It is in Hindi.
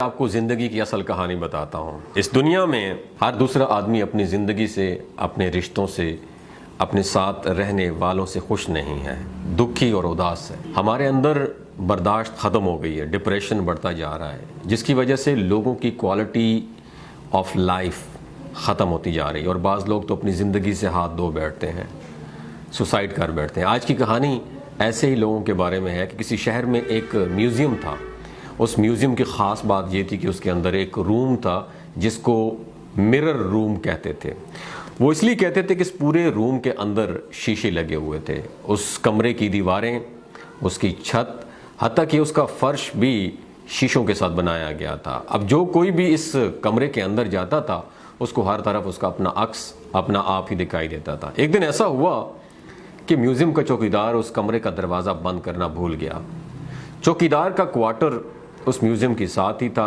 आपको ज़िंदगी की असल कहानी बताता हूँ। इस दुनिया में हर दूसरा आदमी अपनी ज़िंदगी से, अपने रिश्तों से, अपने साथ रहने वालों से खुश नहीं है, दुखी और उदास है। हमारे अंदर बर्दाश्त ख़त्म हो गई है, डिप्रेशन बढ़ता जा रहा है, जिसकी वजह से लोगों की क्वालिटी ऑफ लाइफ ख़त्म होती जा रही है और बाज़ लोग तो अपनी ज़िंदगी से हाथ धो बैठते हैं, सुसाइड कर बैठते हैं। आज की कहानी ऐसे ही लोगों के बारे में है कि किसी शहर में एक म्यूज़ियम था। उस म्यूज़ियम की ख़ास बात ये थी कि उसके अंदर एक रूम था जिसको मिरर रूम कहते थे। वो इसलिए कहते थे कि इस पूरे रूम के अंदर शीशे लगे हुए थे। उस कमरे की दीवारें, उसकी छत, हत्ता कि उसका फ़र्श भी शीशों के साथ बनाया गया था। अब जो कोई भी इस कमरे के अंदर जाता था उसको हर तरफ उसका अपना अक्स, अपना आप ही दिखाई देता था। एक दिन ऐसा हुआ कि म्यूज़ियम का चौकीदार उस कमरे का दरवाज़ा बंद करना भूल गया। चौकीदार का क्वार्टर उस म्यूज़ियम के साथ ही था।